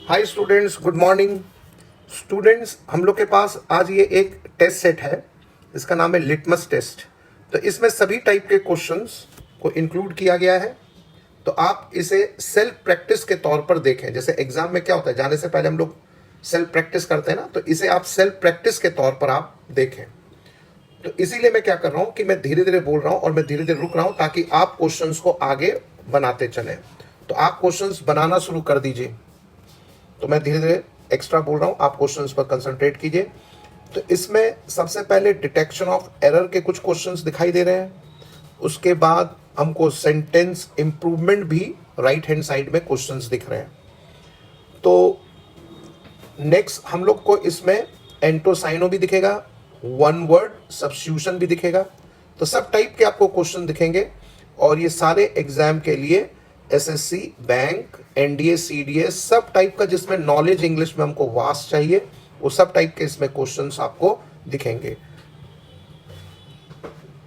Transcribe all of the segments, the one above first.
Hi students, good morning. Students, हम लोग के पास आज ये एक टेस्ट सेट है, इसका नाम है लिटमस टेस्ट। तो इसमें सभी टाइप के क्वेश्चंस को इंक्लूड किया गया है। तो आप इसे सेल्फ प्रैक्टिस के तौर पर देखें। जैसे एग्जाम में क्या होता है, जाने से पहले हम लोग सेल्फ प्रैक्टिस करते हैं ना, तो इसे आप सेल्फ प्रैक्टिस के तौर पर आप देखें। तो इसीलिए मैं क्या कर रहा हूं कि मैं धीरे धीरे बोल रहा हूं और मैं धीरे धीरे रुक रहा हूं ताकि आप क्वेश्चंस को आगे बनाते चलें। तो आप क्वेश्चंस बनाना शुरू कर दीजिए। तो मैं धीरे धीरे एक्स्ट्रा बोल रहा हूं, आप क्वेश्चंस पर कंसंट्रेट कीजिए। तो इसमें सबसे पहले डिटेक्शन ऑफ एरर के कुछ क्वेश्चंस दिखाई दे रहे हैं। उसके बाद हमको सेंटेंस इंप्रूवमेंट भी राइट हैंड साइड में क्वेश्चंस दिख रहे हैं। तो नेक्स्ट हम लोग को इसमें एंटोसाइनो भी दिखेगा, वन वर्ड सब्स्टिट्यूशन भी दिखेगा। तो सब टाइप के आपको क्वेश्चन दिखेंगे और ये सारे एग्जाम के लिए एसएससी, बैंक, एनडीए, सीडीएस सब टाइप का, जिसमें नॉलेज इंग्लिश में हमको वास्ट चाहिए, वो सब टाइप के इसमें क्वेश्चंस आपको दिखेंगे।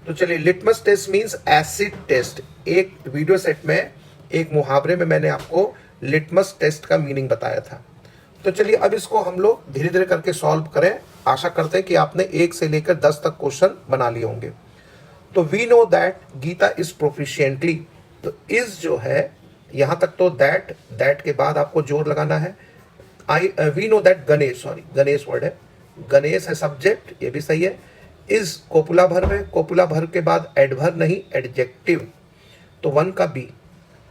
तो चलिए, litmus test means acid test. एक वीडियो सेट में, एक मुहावरे में मैंने आपको लिटमस टेस्ट का मीनिंग बताया था। तो चलिए, अब इसको हम लोग धीरे धीरे करके सॉल्व करें। आशा करते हैं कि आपने 1 से लेकर 10 तक क्वेश्चन बना लिए होंगे। तो we know that Gita is proficiently. तो इज जो है यहां तक, तो दैट के बाद आपको जोर लगाना है। We know that Ganesh word है, गणेश है सब्जेक्ट, ये भी सही है। इज कोपुला भर्व है, कोपुला भर्व के बाद एडवर्ब नहीं एडजेक्टिव, तो 1 का बी।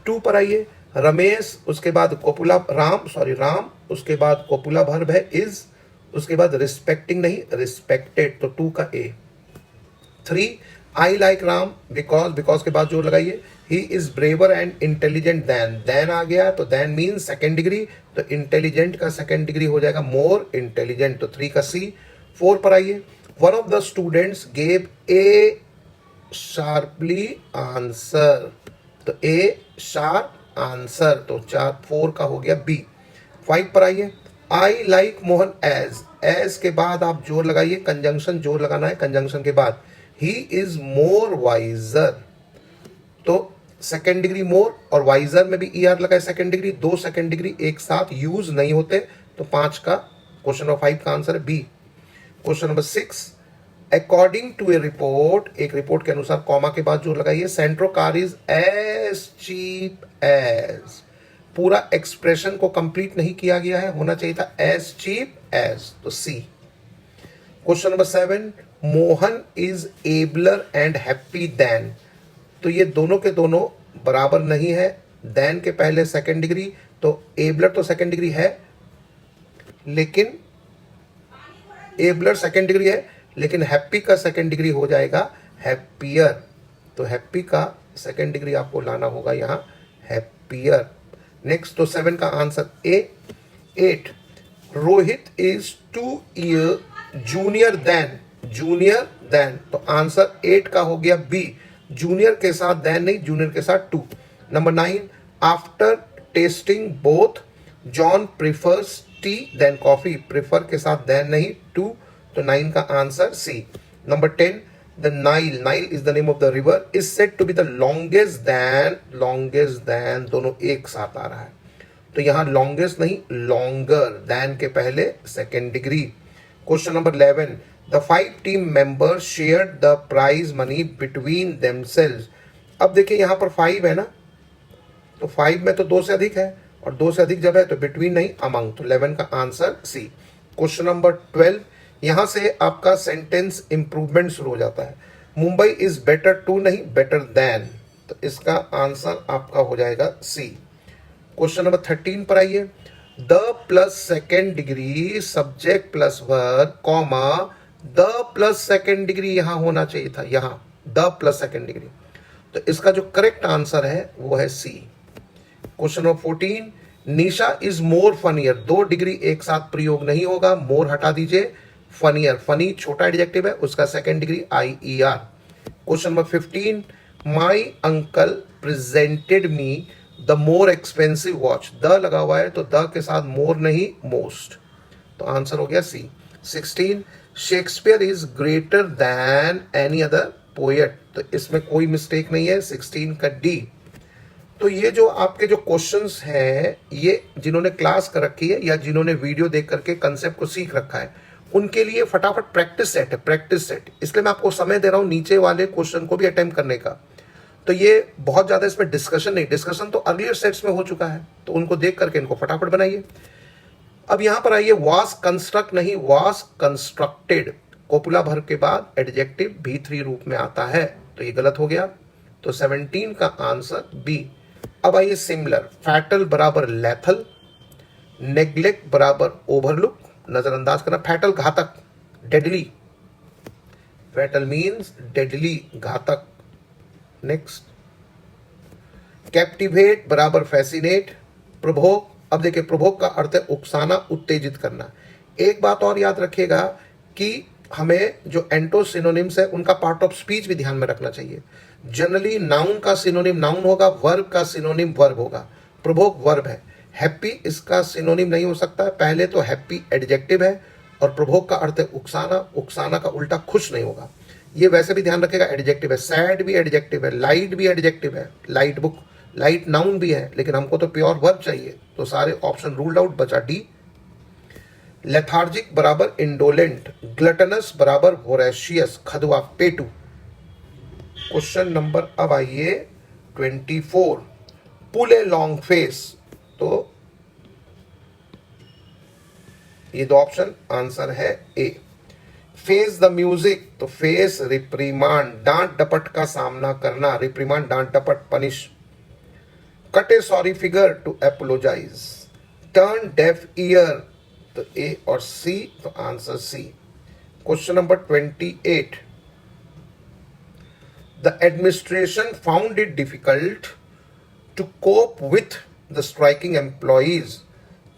2 पर आइए, रमेश, उसके बाद कोपुला राम, उसके बाद कोपुला भर्व है इज, उसके बाद रिस्पेक्टिंग नहीं रिस्पेक्टेड, तो 2 का A. 3, I like Ram because के बाद जोर लगाइए। He is braver and intelligent than आ गया, तो देन मीन सेकेंड डिग्री, तो इंटेलिजेंट का सेकेंड डिग्री हो जाएगा मोर इंटेलिजेंट, तो 3 का सी। 4 पर आइए, one of the students gave a sharply answer, तो ए शार्प आंसर, तो 4 का हो गया बी। 5 पर आइए, आई लाइक मोहन एज के बाद आप जोर लगाइए, कंजंक्शन जोर लगाना है कंजंक्शन के बाद। ही इज मोर वाइजर, तो सेकेंड डिग्री मोर और वाइजर में भी ईआर लगाए सेकेंड डिग्री, 2 सेकेंड डिग्री एक साथ यूज नहीं होते, तो 5 का क्वेश्चन नंबर 5 का आंसर है B. Question number 6, according to a report, एक रिपोर्ट के अनुसार कॉमा के बाद जोर लगाइए, Santro car is as cheap as. पूरा एक्सप्रेशन को कंप्लीट नहीं किया गया है, होना चाहिए था एज चीप एज, तो C. Question number 7, Mohan is abler and happy than, तो ये दोनों के दोनों बराबर नहीं है। देन के पहले सेकेंड डिग्री, तो एबलर तो सेकेंड डिग्री है, लेकिन एबलर सेकेंड डिग्री है, लेकिन हैप्पी का सेकेंड डिग्री हो जाएगा हैप्पियर, तो हैप्पी का सेकेंड डिग्री आपको लाना होगा यहां हैप्पियर। नेक्स्ट, तो 7 का answer A. 8, Rohit is 2 year junior than, तो आंसर 8 का हो गया बी। जूनियर के साथ देन नहीं, जूनियर के साथ 2। Number 9, after testing both John prefers tea than coffee, prefer के साथ देन नहीं 2, तो 9 का आंसर C. Number 10, the Nile is the name of the river, is said to be the longest than, दोनों एक साथ आ रहा है, तो यहां लॉन्गेस्ट नहीं लॉन्गर, देन के पहले second degree. Question number 11, the 5 team members share the prize money between themselves. अब देखिए यहां पर 5 है ना, तो 5 में तो 2 से अधिक है, और 2 से अधिक जब है तो बिटवीन नहीं अमंग, तो 11 का आंसर सी। क्वेश्चन नंबर 12, यहां से आपका सेंटेंस इंप्रूवमेंट शुरू हो जाता है। मुंबई इज बेटर टू नहीं बेटर देन, तो इसका आंसर आपका हो जाएगा सी। क्वेश्चन नंबर 13 पर आइए, the plus second degree subject plus verb comma the plus second degree यहां होना चाहिए था, यहां द प्लस सेकेंड डिग्री, तो इसका जो करेक्ट आंसर है वो है C. Question number 14, Nisha is more funnier, 2 degree एक साथ प्रयोग नहीं होगा, मोर हटा दीजिए, फनियर, फनी छोटा एडजेक्टिव है, उसका second degree I E R. Question number 15, my uncle presented me the more expensive watch, the लगा हुआ है तो द के साथ मोर नहीं मोस्ट, तो आंसर हो गया सी। 16, Shakespeare is greater than any other poet, तो इसमें कोई मिस्टेक नहीं है, 16 का डी। तो ये जो आपके जो क्वेश्चंस हैं, ये जिन्होंने क्लास कर रखी है या जिन्होंने वीडियो देख करके कंसेप्ट को सीख रखा है, उनके लिए फटाफट प्रैक्टिस सेट है, प्रैक्टिस सेट। इसलिए मैं आपको समय दे रहा हूं नीचे वाले क्वेश्चन को भी अटेम्प्ट करने का। तो ये बहुत ज्यादा इसमें डिस्कशन नहीं, डिस्कशन तो अर्लियर सेट्स में हो चुका है, तो उनको देख करके इनको फटाफट बनाइए। अब यहां पर आइए, वाज कंस्ट्रक्ट नहीं, वाज कंस्ट्रक्टेड, कोपुला भर के बाद एडजेक्टिव V3 रूप में आता है, तो ये गलत हो गया। तो 17 का आंसर बी। अब आइए सिमिलर, फैटल बराबर लैथल, नेग्लेक्ट बराबर ओवरलुक, नजरअंदाज करना, फैटल घातक, डेडली, फैटल मीन्स डेडली, घातक। नेक्स्ट, कैप्टिवेट बराबर फैसिनेट, प्रभोग। अब देखिए, प्रभोग का अर्थ है उकसाना, उत्तेजित करना। एक बात और याद रखिएगा कि हमें जो एंटो सिनोनिम्स है उनका पार्ट ऑफ स्पीच भी ध्यान में रखना चाहिए। जनरली नाउन का सिनोनिम नाउन होगा, वर्ब का सिनोनिम वर्ब होगा। प्रभोग वर्ब है, हैप्पी इसका सिनोनिम नहीं हो सकता है। पहले तो हैप्पी एडजेक्टिव है और प्रभोग का अर्थ है उकसाना, उकसाना का उल्टा खुश नहीं होगा। ये वैसे भी ध्यान रखेगा, एडजेक्टिव है। सैड भी एडजेक्टिव है, लाइट भी एडजेक्टिव है, लाइट बुक, लाइट नाउन भी है, लेकिन हमको तो प्योर वर्ब चाहिए, तो सारे ऑप्शन रूल्ड आउट, बचा डी। लेथार्जिक बराबर इंडोलेंट, ग्लटनस बराबर वोरेशियस, खदुआ, पेटू। क्वेश्चन नंबर अब आइए 24, पुल ए लॉन्ग फेस, तो ये दो ऑप्शन, आंसर है ए। फेस द म्यूजिक, तो फेस रिप्रीमांड, डांट डपट का सामना करना, रिप्रीमांड डांट डपट, punish. Cut a sorry figure, to apologise. Turn deaf ear, तो ए और सी, तो answer C. Question number 28, the administration found it difficult to cope with the striking employees,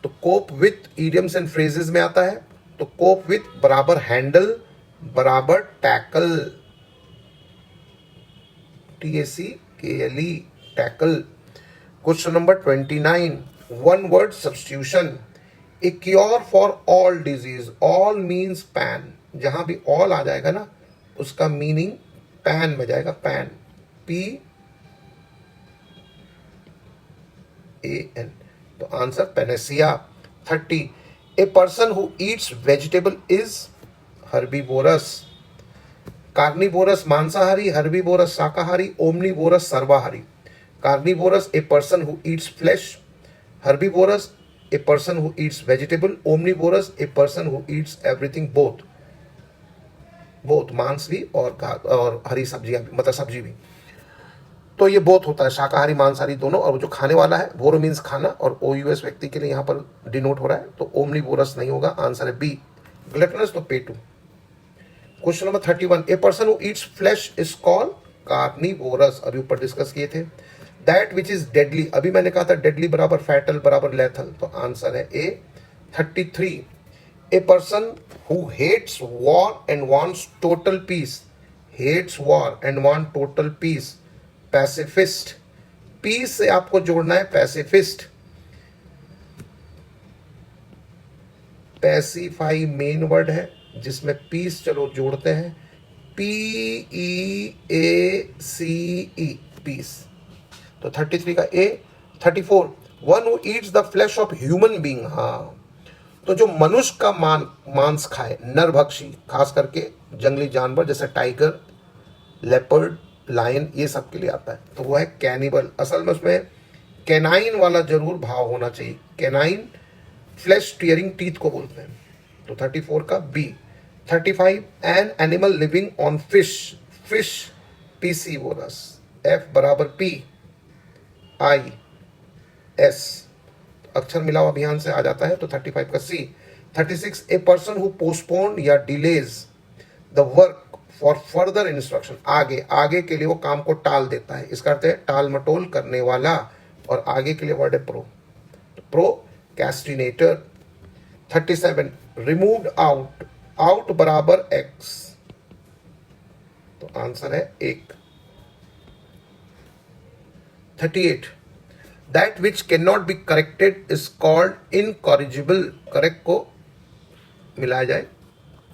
तो cope with idioms and phrases में आता है, तो cope with बराबर handle बराबर tackle, TACKLE, tackle. Question number 29, one word substitution, A cure for all disease, all means pan, जहां भी all आ जाएगा ना उसका मीनिंग पैन में जाएगा, पैन, PAN, तो answer panacea. 30, a person who eats vegetable is herbivorous, carnivorous मांसाहारी, herbivorous शाकाहारी, ओमनीवोरस सर्वाहारी। Carnivorous a person who eats flesh, herbivorous a person who eats vegetable, omnivorous a person who eats everything, both, both मांस भी और हरी सब्जियां भी, मतलब सब्जी भी, तो ये बोथ होता है, शाकाहारी मांसाहारी दोनों। और जो खाने वाला है, वोरो मीन्स खाना, और OUS व्यक्ति के लिए यहाँ पर डिनोट हो रहा है, तो ओमनीवोरस नहीं होगा, आंसर है बी। ग्लटनस तो पेटू। Question number 31, a person who eats flesh is called carnivorous, अभी ऊपर डिस्कस किए थे। दैट विच इज डेडली, अभी मैंने कहा था डेडली बराबर फैटल बराबर लेथल, तो आंसर है A. 33, a person who hates war and wants total peace, hates war and want total peace, pacifist, peace से आपको जोड़ना है पैसिफिस्ट, पैसिफाई मेन वर्ड है जिसमें पीस चलो जोड़ते हैं, PEACE, पीस, तो 33 का ए। 34, one who eats the flash of human being, हाँ, तो जो मनुष्य का मांस खाए, नरभक्षी, खास करके जंगली जानवर जैसे टाइगर, लेपर्ड, लायन, ये सब के लिए आता है, तो वो है कैनिबल। असल में उसमें कैनाइन वाला जरूर भाव होना चाहिए, कैनाइन, फ्लैश टीयरिंग टीथ को बोलते हैं, तो 34 का बी। 35, an animal living on fish, fish PCVorus, F बराबर PIS, अक्षर मिलाओ अभियान से आ जाता है, तो 35 का सी। 36, ए पर्सन हु पोस्टपोन या delays the work for further instruction, आगे के लिए वो काम को टाल देता है, इसका अर्थ है टाल मटोल करने वाला, और आगे के लिए वर्ड है प्रो, तो प्रोकैस्टिनेटर। 37, रिमूव्ड आउट, आउट बराबर एक्स, तो आंसर है 1। 38, that which can not be corrected is called incorrigible, correct को मिलाया जाए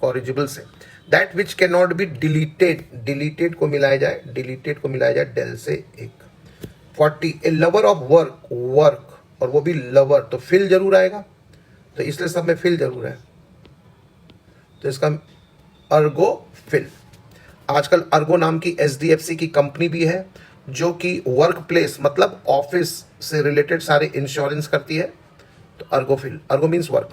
कॉरिजिबल से। That which can not be deleted, deleted को मिलाया जाए डेल से 1। 40 ए लवर ऑफ वर्क, वर्क, और वो भी लवर, तो फिल जरूर आएगा, तो इसलिए सब में फिल जरूर है, तो इसका अर्गो फिल। आजकल अर्गो नाम की HDFC की कंपनी भी है जो कि वर्क प्लेस मतलब ऑफिस से रिलेटेड सारे इंश्योरेंस करती है, तो ergophile, ergo means work.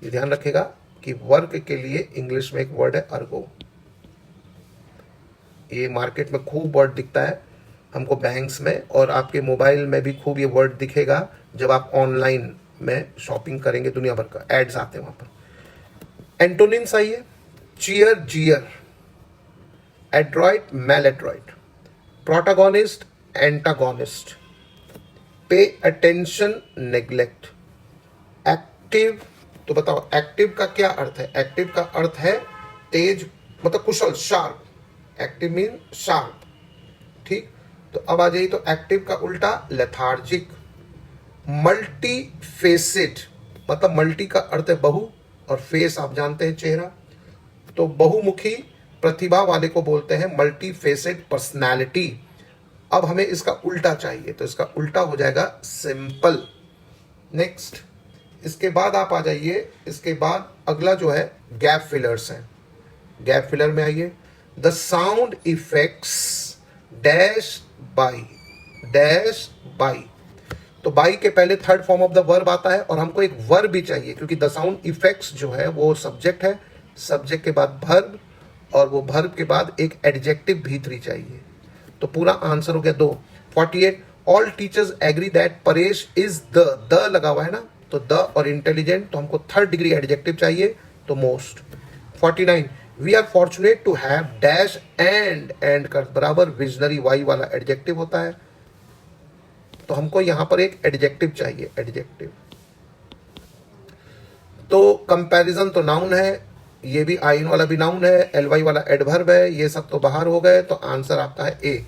ये ध्यान रखेगा कि वर्क के लिए इंग्लिश में एक वर्ड है अर्गो। ये मार्केट में खूब वर्ड दिखता है हमको, बैंक्स में, और आपके मोबाइल में भी खूब ये वर्ड दिखेगा जब आप ऑनलाइन में शॉपिंग करेंगे, दुनिया भर का एड्स आते हैं वहां पर। एंटोनिम्स आइए, cheer jeer, adroit maladroit, protagonist antagonist, pay attention neglect, active. तो बताओ एक्टिव का क्या अर्थ है? एक्टिव का अर्थ है तेज, मतलब कुशल, शार्प। एक्टिव मीन शार्प, ठीक। तो अब आ जाइए, तो एक्टिव का उल्टा लेथार्जिक। मल्टी फेसेड, मतलब मल्टी का अर्थ है बहु, और फेस आप जानते हैं चेहरा, तो बहुमुखी प्रतिभा वाले को बोलते हैं मल्टी फेसेड पर्सनैलिटी। अब हमें इसका उल्टा चाहिए, तो इसका उल्टा हो जाएगा सिंपल। नेक्स्ट, इसके बाद आप आ जाइए, इसके बाद अगला जो है गैप फिलर्स है। गैप फिलर में आइए, the sound effects dash by, dash by. तो बाई के पहले third form of the verb आता है, और हमको एक वर्ब भी चाहिए क्योंकि द साउंड इफेक्ट्स जो है वो सब्जेक्ट है, सब्जेक्ट के बाद वर्ब, और वो वर्ब के बाद एक एडजेक्टिव भीतरी चाहिए। तो पूरा आंसर हो गया 2। 48, all teachers agree that Paresh is the लगा हुआ है ना, तो द और इंटेलिजेंट, तो हमको थर्ड डिग्री एडजेक्टिव चाहिए, तो most. 49, we are fortunate to have dash and कर बराबर विजनरी वाई वाला एडजेक्टिव होता है, तो हमको यहां पर एक एडजेक्टिव चाहिए, एडजेक्टिव। तो कंपैरिजन तो नाउन है, ये भी आइन वाला भी नाउन है, एलवाई वाला एडवर्ब है, ये सब तो बाहर हो गए, तो आंसर आपका है ए।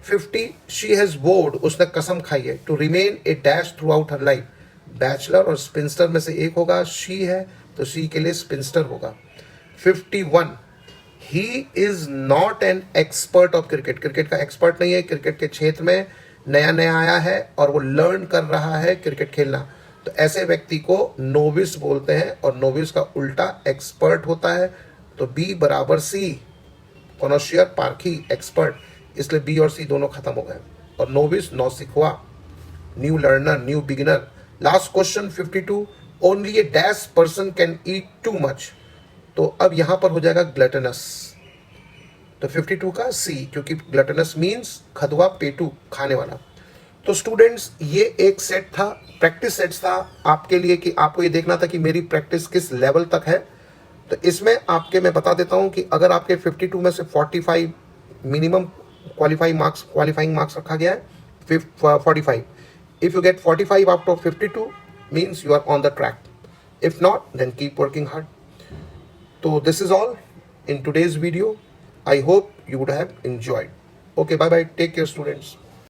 50, शी हैज वोड, उसने कसम खाई है, to remain a dash throughout her life. Bachelor और स्पिंस्टर में से एक होगा, शी है, तो शी के लिए स्पिंस्टर होगा। 51, he is not an expert of cricket, cricket का एक्सपर्ट नहीं है, क्रिकेट के क्षेत्र में नया नया आया है और वो लर्न कर रहा है क्रिकेट खेलना, तो ऐसे व्यक्ति को नोविस बोलते हैं, और नोविस का उल्टा एक्सपर्ट होता है, तो बी बराबर सी, कॉनोशियर पारखी एक्सपर्ट, इसलिए बी और सी दोनों खत्म हो गए, और नोविस नौसिखुआ, new learner, new beginner. Last question 52, only a dash person can eat too much, तो अब यहां पर हो जाएगा ग्लटनस, तो 52 का सी, क्योंकि ग्लटनस मीन्स खदवा, पेटू, खाने वाला। तो स्टूडेंट्स, ये एक सेट था, प्रैक्टिस सेट्स था आपके लिए, कि आपको ये देखना था कि मेरी प्रैक्टिस किस लेवल तक है। तो इसमें आपके मैं बता देता हूं कि अगर आपके 52 में से 45 मिनिमम क्वालिफाइंग मार्क्स रखा गया है, 45, if you get 45 out of 52 means you are on the track, if not then keep working hard. तो this is all in today's video. I hope you would have enjoyed. Okay, bye bye. Take care, students.